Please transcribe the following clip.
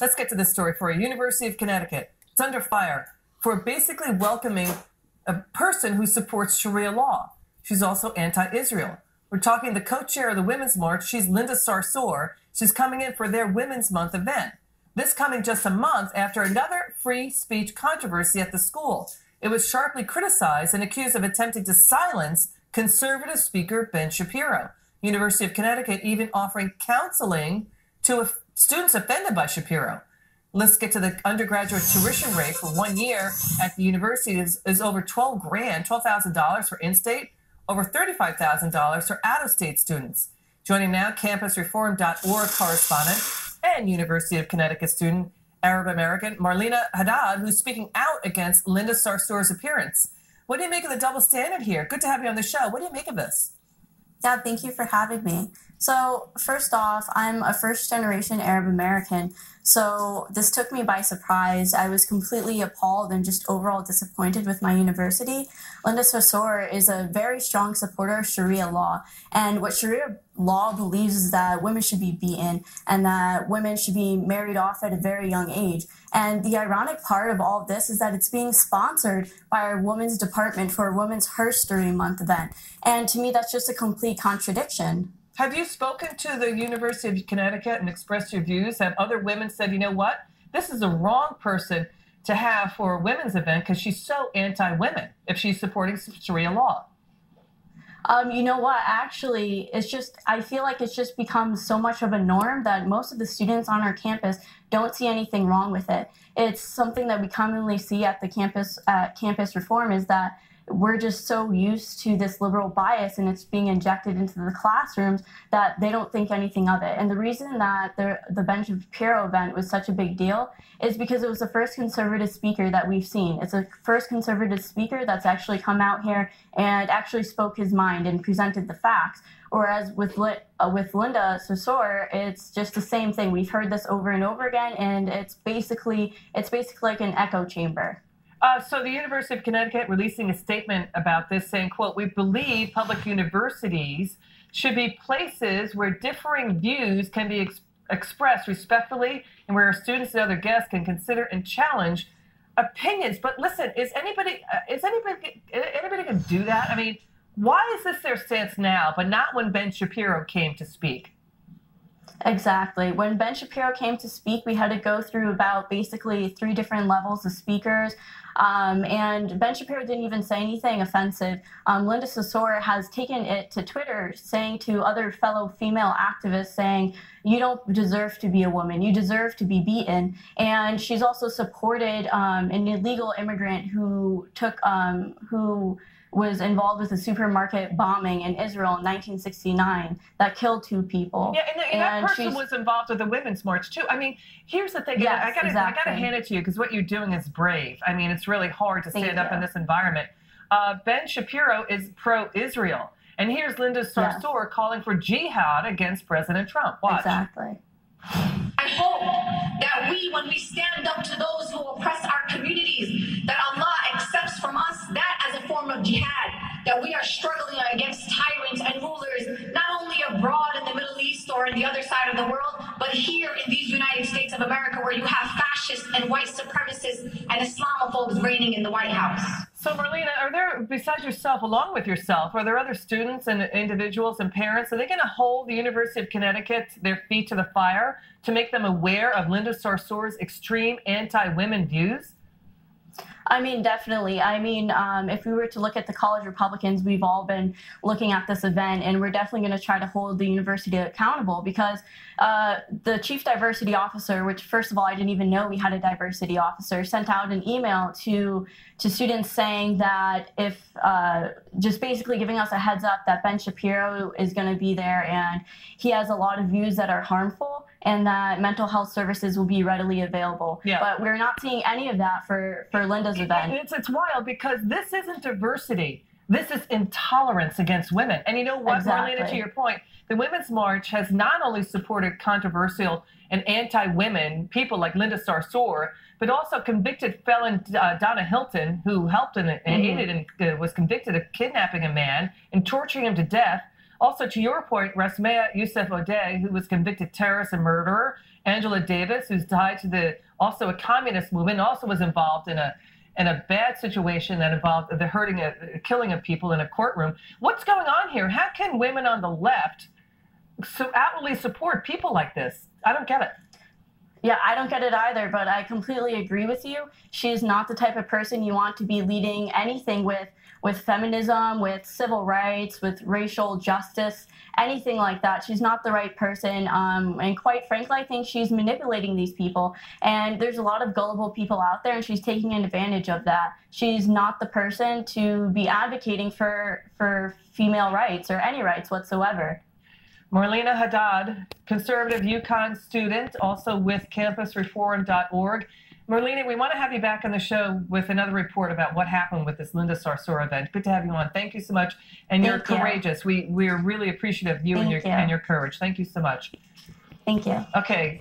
Let's get to this story for you. University of Connecticut. It's under fire for basically welcoming a person who supports Sharia law. She's also anti-Israel. We're talking the co-chair of the Women's March. She's Linda Sarsour. She's coming in for their Women's Month event. This coming just a month after another free speech controversy at the school. It was sharply criticized and accused of attempting to silence conservative speaker Ben Shapiro. University of Connecticut even offering counseling to students offended by Shapiro. Let's get to the undergraduate tuition rate for 1 year at the university is over $12,000 for in-state, over $35,000 for out-of-state students. Joining now, campusreform.org correspondent and University of Connecticut student, Arab American Marlena Haddad, who's speaking out against Linda Sarsour's appearance. What do you make of the double standard here? Good to have you on the show. What do you make of this? Yeah, thank you for having me. So first off, I'm a first-generation Arab American, so this took me by surprise. I was completely appalled and just overall disappointed with my university. Linda Sarsour is a very strong supporter of Sharia law, and what Sharia law believes is that women should be beaten and that women should be married off at a very young age. And the ironic part of all of this is that it's being sponsored by our Women's Department for a Women's History Month event. And to me, that's just a complete contradiction. Have you spoken to the University of Connecticut and expressed your views? Have other women said, you know what, this is the wrong person to have for a women's event because she's so anti-women if she's supporting Sharia law? You know what, actually, I feel like it's just become so much of a norm that most of the students on our campus don't see anything wrong with it. It's something that we commonly see at the campus, campus reform, is that we're just so used to this liberal bias and it's being injected into the classrooms that they don't think anything of it. And the reason that the Ben Shapiro event was such a big deal is because it was the first conservative speaker that we've seen. It's the first conservative speaker that's actually come out here and actually spoke his mind and presented the facts. Whereas with Linda Sarsour, it's just the same thing. We've heard this over and over again, and it's basically like an echo chamber. So the University of Connecticut releasing a statement about this saying, quote, we believe public universities should be places where differing views can be expressed respectfully and where students and other guests can consider and challenge opinions. But listen, is anybody going to do that? I mean, why is this their stance now, but not when Ben Shapiro came to speak? Exactly. When Ben Shapiro came to speak, we had to go through about basically 3 different levels of speakers. And Ben Shapiro didn't even say anything offensive. Linda Sarsour has taken it to Twitter, saying to other fellow female activists, saying, you don't deserve to be a woman, you deserve to be beaten. And she's also supported an illegal immigrant who was involved with a supermarket bombing in Israel in 1969 that killed 2 people. Yeah, and that person was involved with the Women's March too. I mean, here's the thing. Yes, I gotta hand it to you because what you're doing is brave. I mean, it's really hard to stand up in this environment. Ben Shapiro is pro-Israel, and here's Linda Sarsour calling for jihad against President Trump. Watch. Exactly. I hope that when we stand up to those who oppress our communities, that Allah accepts from us that as a form of jihad, that we are struggling against tyrants and rulers, not only abroad in the Middle East or in the other side of the world, but here in these United States of America, where you have fascists and white supremacists and Islamophobes reigning in the White House. So, Marlena, are there, besides yourself, along with yourself, are there other students and individuals and parents? Are they going to hold the University of Connecticut their feet to the fire to make them aware of Linda Sarsour's extreme anti-women views? I mean, definitely. I mean, if we were to look at the college Republicans, we've all been looking at this event, and we're definitely going to try to hold the university accountable because the chief diversity officer, which first of all, I didn't even know we had a diversity officer, sent out an email to students saying that if just basically giving us a heads up that Ben Shapiro is going to be there and he has a lot of views that are harmful and that mental health services will be readily available. Yeah. But we're not seeing any of that for Linda's event. It's wild because this isn't diversity. This is intolerance against women. And you know what, Marlena, to your point, the Women's March has not only supported controversial and anti-women people like Linda Sarsour, but also convicted felon Donna Hilton, who helped and aided and was convicted of kidnapping a man and torturing him to death. Also, to your point, Rasmea Youssef Odeh, who was convicted terrorist and murderer, Angela Davis, who's tied to also a communist movement, also was involved in a bad situation that involved the killing of people in a courtroom. What's going on here? How can women on the left so outwardly support people like this? I don't get it. Yeah, I don't get it either, but I completely agree with you. She's not the type of person you want to be leading anything with feminism, with civil rights, with racial justice, anything like that. She's not the right person. And quite frankly, I think she's manipulating these people. And there's a lot of gullible people out there, and she's taking advantage of that. She's not the person to be advocating for female rights or any rights whatsoever. Marlena Haddad, conservative UConn student, also with campusreform.org. Marlena, we want to have you back on the show with another report about what happened with this Linda Sarsour event. Good to have you on. Thank you so much. And you're courageous. We're really appreciative of you and your courage. Thank you so much. Thank you. Okay.